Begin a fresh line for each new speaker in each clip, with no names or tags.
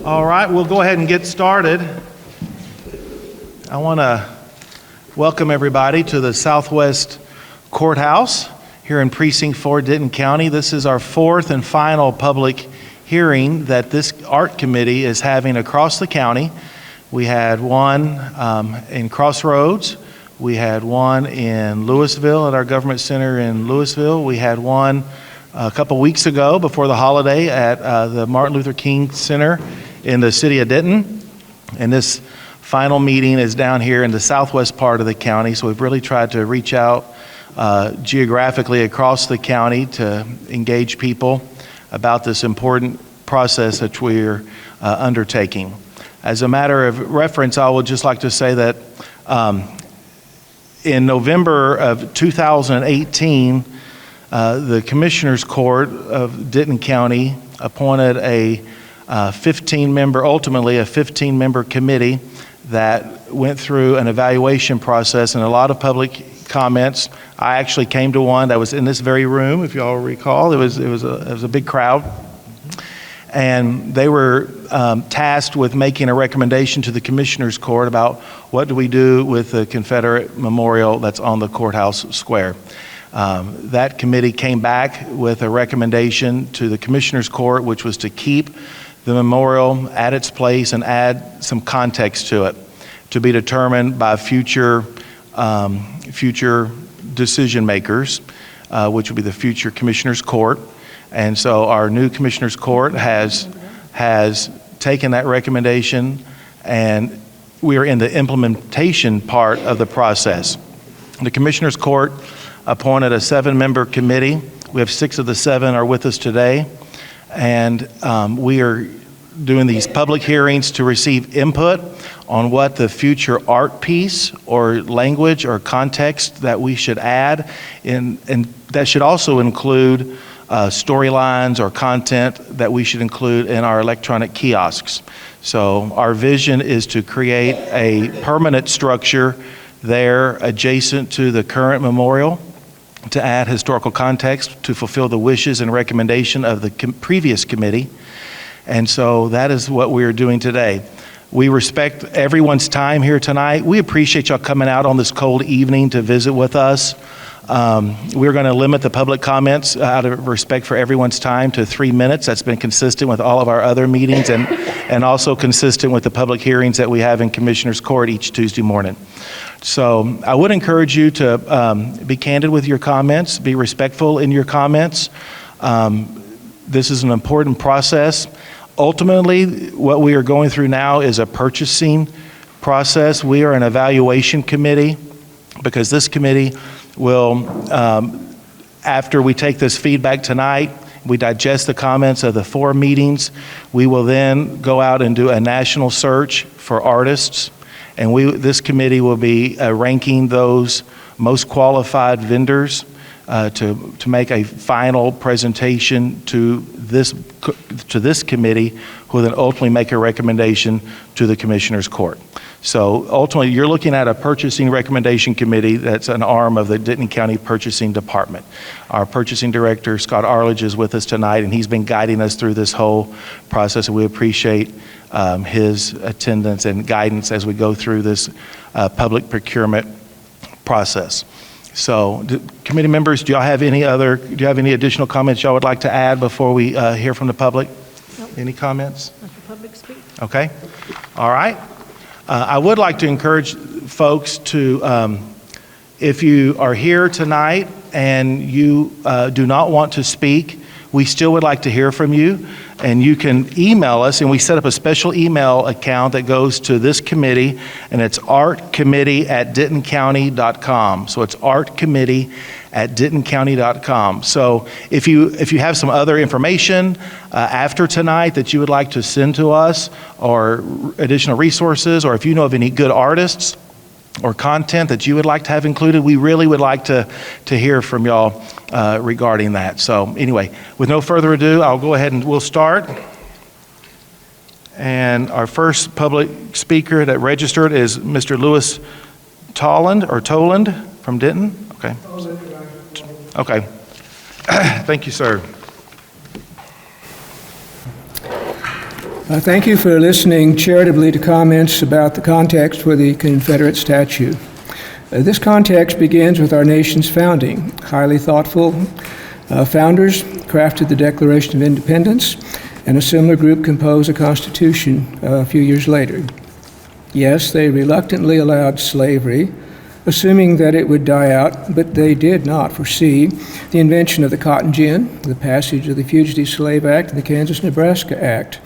All right, we'll go ahead and get started. I want to welcome everybody to the Southwest Courthouse here in Precinct 4, Denton County. This is our fourth and final public hearing that this art committee is having across the county. We had one in Crossroads. We had one in Louisville at our government center in Louisville. We had one a couple weeks ago before the holiday at the Martin Luther King Center in the city of Denton. And this final meeting is down here in the southwest part of the county. So we've really tried to reach out geographically across the county to engage people about this important process that we're undertaking. As a matter of reference, I would just like to say that in November of 2018, the Commissioners Court of Denton County appointed a 15-member committee that went through an evaluation process and a lot of public comments. I actually came to one that was in this very room, if you all recall. It was a big crowd. And they were tasked with making a recommendation to the Commissioners Court about what do we do with the Confederate memorial that's on the courthouse square. That committee came back with a recommendation to the Commissioners Court, which was to keep the memorial at its place and add some context to it, to be determined by future decision makers, which would be the future Commissioners Court. And so our new Commissioners Court has taken that recommendation, and we are in the implementation part of the process. The Commissioners Court appointed a 7-member committee. We have 6 of the 7 are with us today. And we are doing these public hearings to receive input on what the future art piece or language or context that we should add. And that should also include storylines or content that we should include in our electronic kiosks. So our vision is to create a permanent structure there adjacent to the current memorial, to add historical context, to fulfill the wishes and recommendation of the previous committee. And so that is what we are doing today. We respect everyone's time here tonight. We appreciate y'all coming out on this cold evening to visit with us. We're going to limit the public comments out of respect for everyone's time to 3 minutes. That's been consistent with all of our other meetings and also consistent with the public hearings that we have in Commissioners Court each Tuesday morning. So I would encourage you to be candid with your comments, be respectful in your comments. This is an important process. Ultimately, what we are going through now is a purchasing process. We are an evaluation committee because this committee will, after we take this feedback tonight, we digest the comments of the 4 meetings, we will then go out and do a national search for artists. And this committee will be ranking those most qualified vendors to make a final presentation to this committee, who will then ultimately make a recommendation to the Commissioners Court. So ultimately, you're looking at a purchasing recommendation committee that's an arm of the Denton County Purchasing Department. Our purchasing director, Scott Arledge, is with us tonight, and he's been guiding us through this whole process, and we appreciate his attendance and guidance as we go through this public procurement process. So, committee members, do you have any additional comments y'all would like to add before we hear from the public?
Nope.
Any comments?
Let the public speak.
Okay. All right. I would like to encourage folks to, if you are here tonight and you do not want to speak, we still would like to hear from you. And you can email us, and we set up a special email account that goes to this committee, and it's artcommittee@dentoncounty.com. So it's artcommittee@dentoncounty.com. So if you have some other information after tonight that you would like to send to us, or additional resources, or if you know of any good artists or content that you would like to have included, we really would like to hear from y'all regarding that. So anyway, with no further ado, I'll go ahead and we'll start. And our first public speaker that registered is Mr. Lewis Toland from Denton. Okay. Okay. Thank you, sir.
Thank you for listening charitably to comments about the context for the Confederate statue. This context begins with our nation's founding. Highly thoughtful founders crafted the Declaration of Independence, and a similar group composed a Constitution a few years later. Yes, they reluctantly allowed slavery, assuming that it would die out, but they did not foresee the invention of the cotton gin, the passage of the Fugitive Slave Act, the Kansas-Nebraska Act,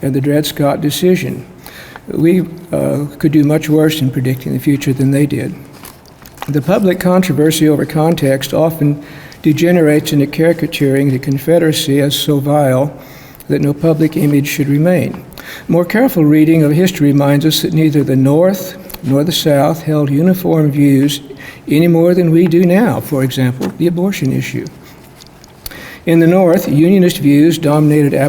and the Dred Scott decision. We could do much worse in predicting the future than they did. The public controversy over context often degenerates into caricaturing the Confederacy as so vile that no public image should remain. More careful reading of history reminds us that neither the North nor the South held uniform views any more than we do now, for example, the abortion issue. In the North, Unionist views dominated,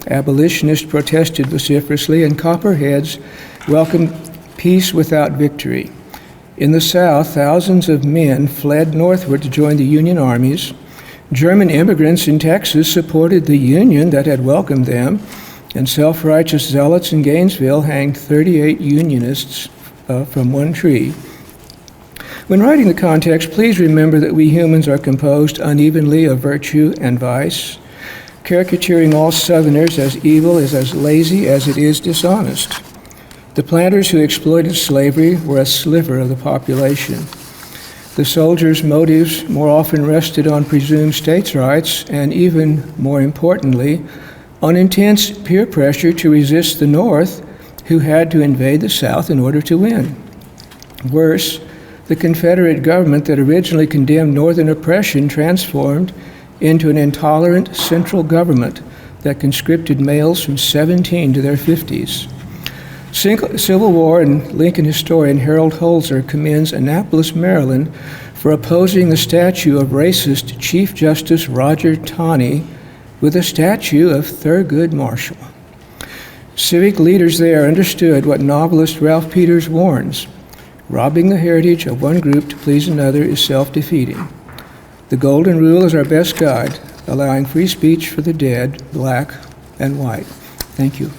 abolitionists protested vociferously, and Copperheads welcomed peace without victory. In the South, thousands of men fled northward to join the Union armies. German immigrants in Texas supported the Union that had welcomed them, and self-righteous zealots in Gainesville hanged 38 Unionists from one tree. When writing the context, please remember that we humans are composed unevenly of virtue and vice. Caricaturing all Southerners as evil is as lazy as it is dishonest. The planters who exploited slavery were a sliver of the population. The soldiers' motives more often rested on presumed states' rights, and even more importantly, on intense peer pressure to resist the North, who had to invade the South in order to win. Worse, the Confederate government that originally condemned Northern oppression transformed into an intolerant central government that conscripted males from 17 to their 50s. Civil War and Lincoln historian Harold Holzer commends Annapolis, Maryland, for opposing the statue of racist Chief Justice Roger Taney with a statue of Thurgood Marshall. Civic leaders there understood what novelist Ralph Peters warns: robbing the heritage of one group to please another is self-defeating. The Golden Rule is our best guide, allowing free speech for the dead, black and white. Thank you.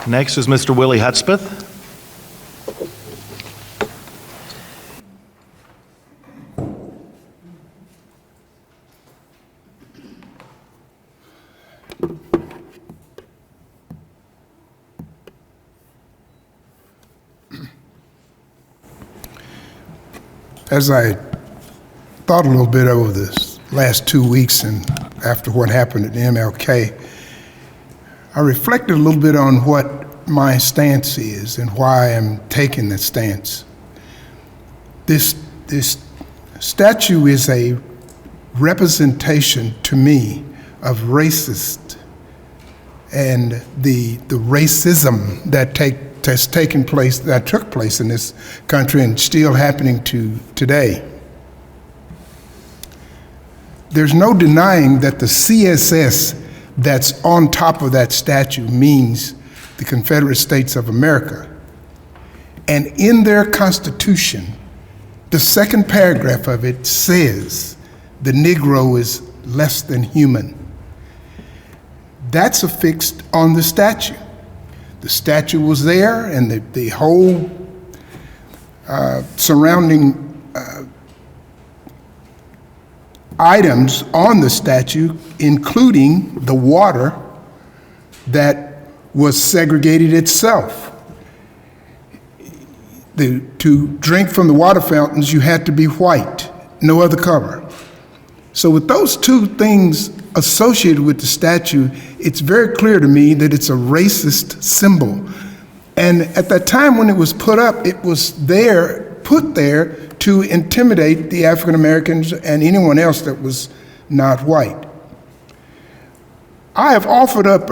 Next is Mr. Willie Hudspeth.
As I thought a little bit over this last 2 weeks and after what happened at the MLK, I reflected a little bit on what my stance is and why I'm taking that stance. This statue is a representation to me of racist and the racism that took place in this country and still happening to today. There's no denying that the CSS that's on top of that statue means the Confederate States of America. And in their Constitution, the second paragraph of it says the Negro is less than human. That's affixed on the statue. The statue was there, and the whole surrounding items on the statue, including the water that was segregated itself. To drink from the water fountains, you had to be white, no other color. So with those two things associated with the statue, it's very clear to me that it's a racist symbol. And at that time when it was put up, it was put there to intimidate the African Americans and anyone else that was not white. I have offered up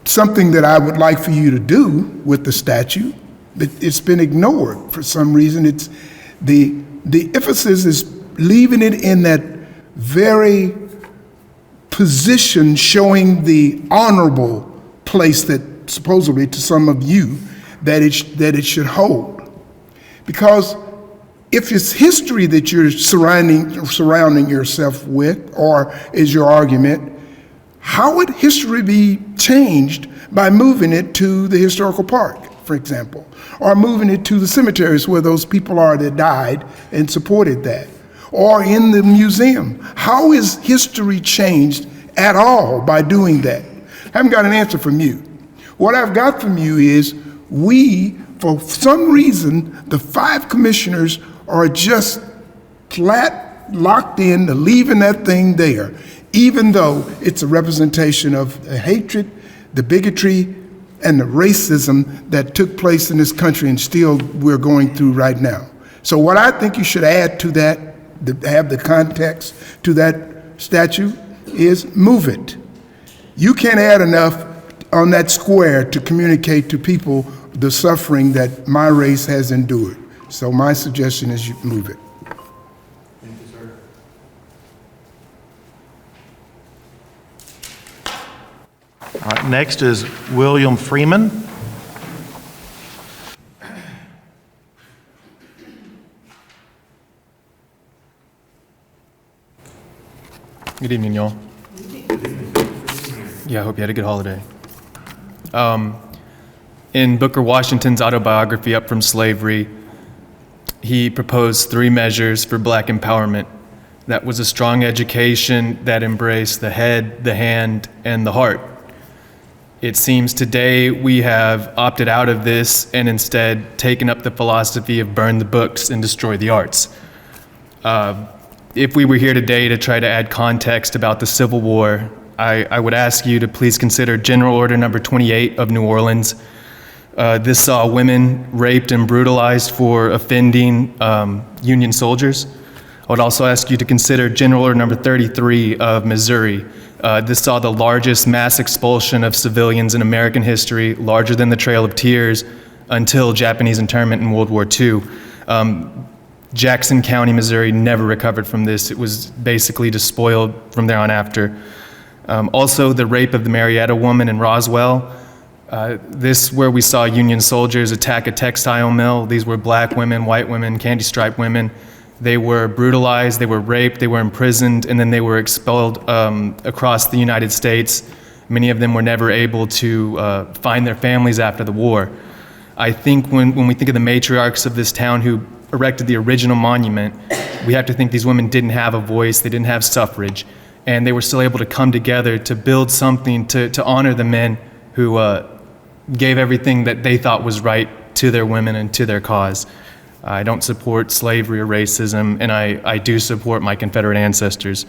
something that I would like for you to do with the statue, but it's been ignored for some reason. It's the emphasis is leaving it in that very position showing the honorable place that supposedly to some of you that it should hold. Because if it's history that you're surrounding yourself with, or is your argument, how would history be changed by moving it to the historical park, for example, or moving it to the cemeteries where those people are that died and supported that, or in the museum? How is history changed at all by doing that? I haven't got an answer from you. What I've got from you is for some reason, the 5 commissioners are just flat locked in to leaving that thing there, even though it's a representation of the hatred, the bigotry, and the racism that took place in this country and still we're going through right now. So what I think you should add to that, to have the context to that statute, is move it. You can't add enough on that square to communicate to people the suffering that my race has endured. So my suggestion is you move it.
Thank you, sir. All right, next is William Freeman.
Good evening, y'all. Yeah, I hope you had a good holiday. In Booker Washington's autobiography, Up From Slavery, he proposed 3 measures for black empowerment. That was a strong education that embraced the head, the hand, and the heart. It seems today we have opted out of this and instead taken up the philosophy of burn the books and destroy the arts. If we were here today to try to add context about the Civil War, I would ask you to please consider General Order Number 28 of New Orleans. This saw women raped and brutalized for offending Union soldiers. I would also ask you to consider General Order Number 33 of Missouri. This saw the largest mass expulsion of civilians in American history, larger than the Trail of Tears, until Japanese internment in World War II. Jackson County, Missouri never recovered from this. It was basically despoiled from there on after. Also, the rape of the Marietta woman in Roswell. This where we saw Union soldiers attack a textile mill. These were black women, white women, candy-striped women. They were brutalized, they were raped, they were imprisoned, and then they were expelled across the United States. Many of them were never able to find their families after the war. I think when we think of the matriarchs of this town who erected the original monument, we have to think these women didn't have a voice, they didn't have suffrage, and they were still able to come together to build something to honor the men who gave everything that they thought was right to their women and to their cause. I don't support slavery or racism, and I do support my Confederate ancestors.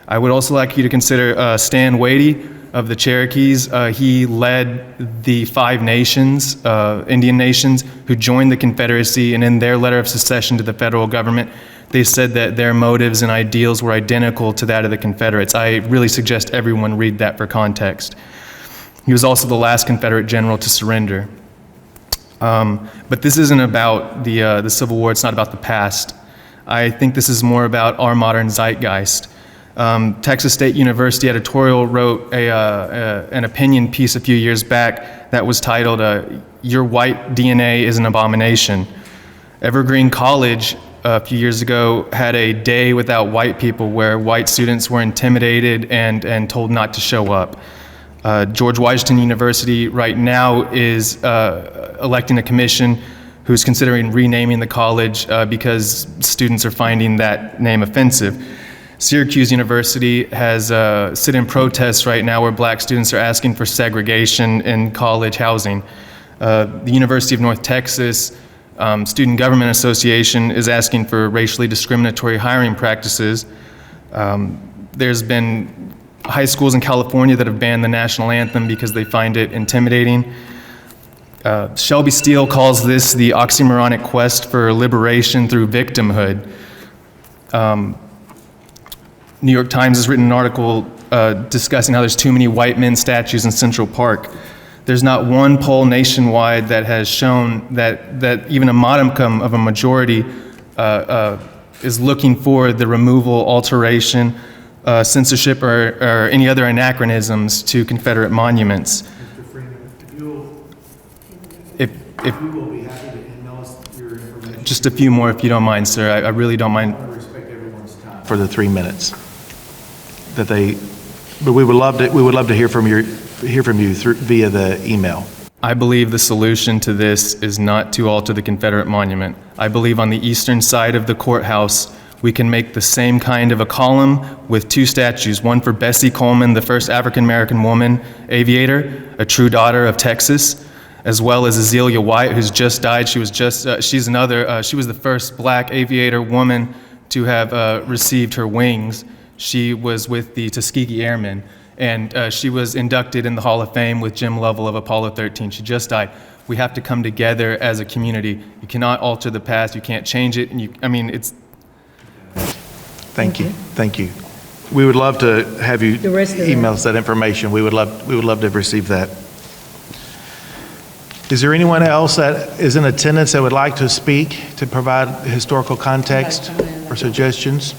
I would also like you to consider Stan Wadey of the Cherokees. He led the 5 nations, Indian nations, who joined the Confederacy, and in their letter of secession to the federal government, they said that their motives and ideals were identical to that of the Confederates. I really suggest everyone read that for context. He was also the last Confederate general to surrender. But this isn't about the Civil War, it's not about the past. I think this is more about our modern zeitgeist. Texas State University editorial wrote an opinion piece a few years back that was titled, "Your White DNA is an Abomination." Evergreen College a few years ago had a day without white people where white students were intimidated and told not to show up. George Washington University right now is electing a commission who's considering renaming the college because students are finding that name offensive. Syracuse University has sit-in protests right now where black students are asking for segregation in college housing. The University of North Texas Student Government Association is asking for racially discriminatory hiring practices. There's been high schools in California that have banned the national anthem because they find it intimidating. Shelby Steele calls this the oxymoronic quest for liberation through victimhood. New York Times has written an article discussing how there's too many white men statues in Central Park. There's not one poll nationwide that has shown that even a modicum of a majority is looking for the removal, alteration, censorship, or any other anachronisms to Confederate monuments.
Mr. Freeman, if you will be happy to email us your information.
just a few more if you don't mind, sir. I really don't mind.
For the 3 minutes that they, but we would love to hear from you via the email.
I believe the solution to this is not to alter the Confederate monument. I believe on the eastern side of the courthouse, we can make the same kind of a column with 2 statues, one for Bessie Coleman, the first African-American woman aviator, a true daughter of Texas, as well as Azealia White, who's just died. She was the first black aviator woman to have received her wings. She was with the Tuskegee Airmen, and she was inducted in the Hall of Fame with Jim Lovell of Apollo 13. She just died. We have to come together as a community. You cannot alter the past. You can't change it. And it's.
Thank you. We would love to have you email us that information. We would love to have received that. Is there anyone else that is in attendance that would like to speak to provide historical context or suggestions?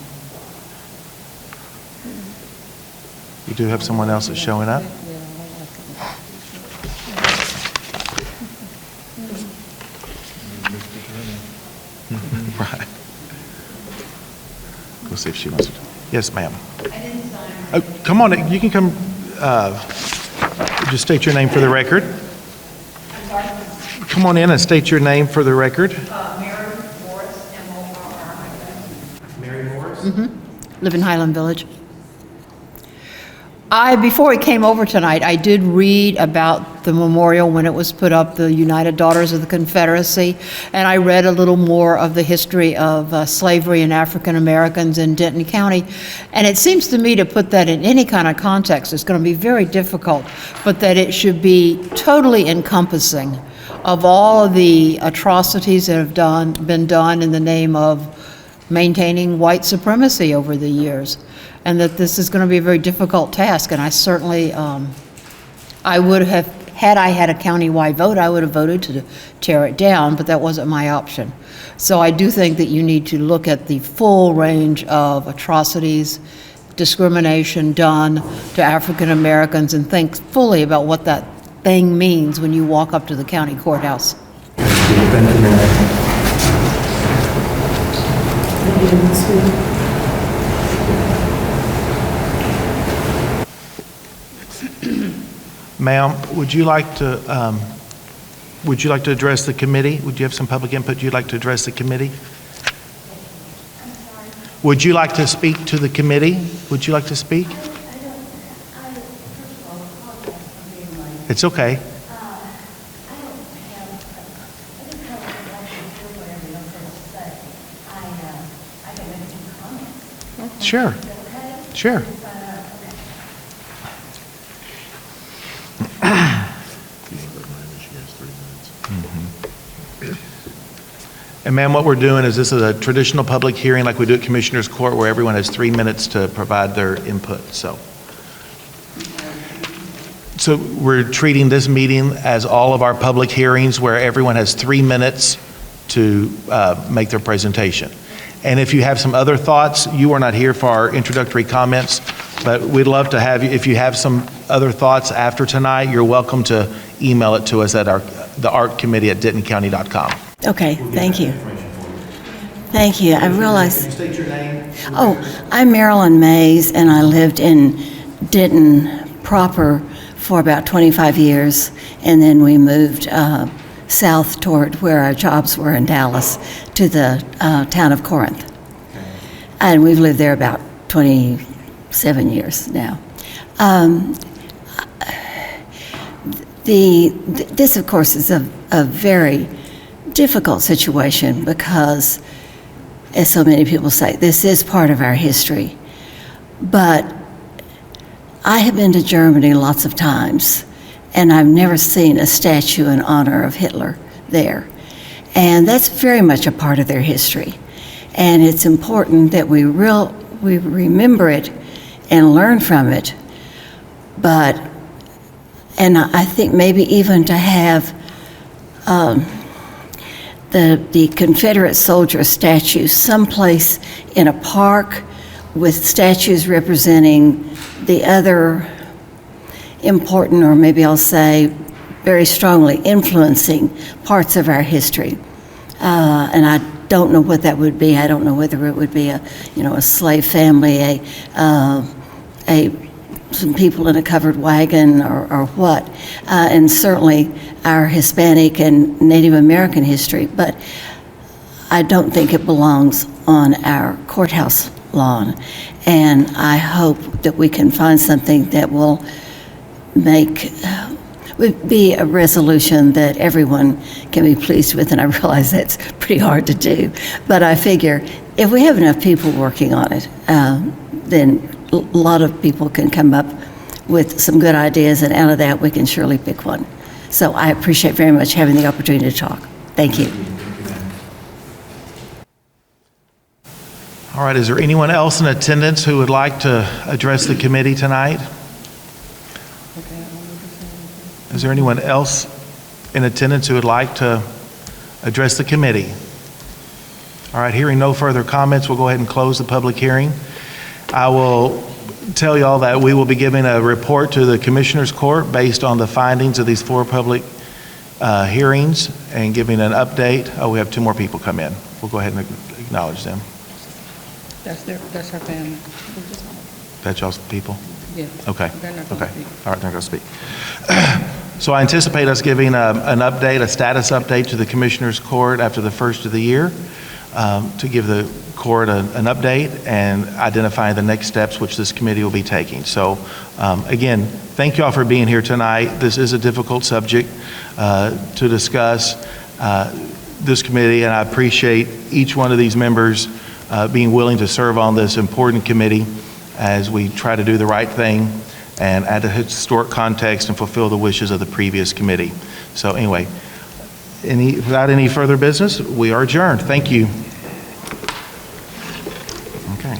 You do have someone else that's showing up? Right. We'll see if she wants to. Yes, ma'am. Oh, come on, you can come. Just state your name for the record. Come on in and state your name for the record.
Mary Morris, M-O-R-R-I-S.
Mary Morris?
Live in Highland Village. Before we came over tonight, I did read about the memorial when it was put up, the United Daughters of the Confederacy, and I read a little more of the history of slavery and African Americans in Denton County. And it seems to me to put that in any kind of context is going to be very difficult, but that it should be totally encompassing of all of the atrocities that have been done in the name of maintaining white supremacy over the years. And that this is going to be a very difficult task, and I certainly, I would have, had I had a countywide vote, I would have voted to tear it down, but that wasn't my option. So I do think that you need to look at the full range of atrocities, discrimination done to African Americans, and think fully about what that thing means when you walk up to the county courthouse.
Ma'am, would you like to address the committee? Would you have some public input you'd like to address the committee? Would you like to speak to the committee? Would you like to speak? It's okay. Sure. Sure. And ma'am, what we're doing is this is a traditional public hearing like we do at Commissioners Court where everyone has 3 minutes to provide their input. So we're treating this meeting as all of our public hearings where everyone has 3 minutes to make their presentation. And if you have some other thoughts, you are not here for our introductory comments, but we'd love to have you, if you have some other thoughts after tonight, you're welcome to email it to us at the art committee at dentoncounty.com.
Okay, thank you. Thank you. I realize.
State your name.
Oh, I'm Marilyn Mays, and I lived in Denton proper for about 25 years, and then we moved south toward where our jobs were in Dallas to the town of Corinth. And we've lived there about 27 years now. This, of course, is a very difficult situation because, as so many people say, this is part of our history. But I have been to Germany lots of times, and I've never seen a statue in honor of Hitler there. And that's very much a part of their history. And it's important that we remember it and learn from it. And I think maybe even to have the Confederate soldier statue someplace in a park with statues representing the other important, or maybe I'll say very strongly influencing parts of our history. And don't know what that would be. I don't know whether it would be a slave family, some people in a covered wagon or what, and certainly our Hispanic and Native American history, but I don't think it belongs on our courthouse lawn. And I hope that we can find something that will would be a resolution that everyone can be pleased with, and I realize that's pretty hard to do. But I figure if we have enough people working on it, then a lot of people can come up with some good ideas, and out of that we can surely pick one. So I appreciate very much having the opportunity to talk. Thank you.
All right, is there anyone else in attendance who would like to address the committee tonight? Is there anyone else in attendance who would like to address the committee? All right, hearing no further comments, we'll go ahead and close the public hearing. I will tell you all that we will be giving a report to the Commissioners Court based on the findings of these 4 public hearings and giving an update. Oh, we have 2 more people come in. We'll go ahead and acknowledge them.
That's her family.
That's y'all's people?
Yeah.
Okay.
They're not gonna
Okay.
speak.
All right, they're going to speak. So I anticipate us giving an update, a status update to the Commissioners Court after the first of the year to give the court an update and identify the next steps which this committee will be taking. So again, thank you all for being here tonight. This is a difficult subject to discuss. This committee, and I appreciate each one of these members being willing to serve on this important committee as we try to do the right thing and add a historic context and fulfill the wishes of the previous committee. So anyway, without any further business, we are adjourned. Thank you. Okay.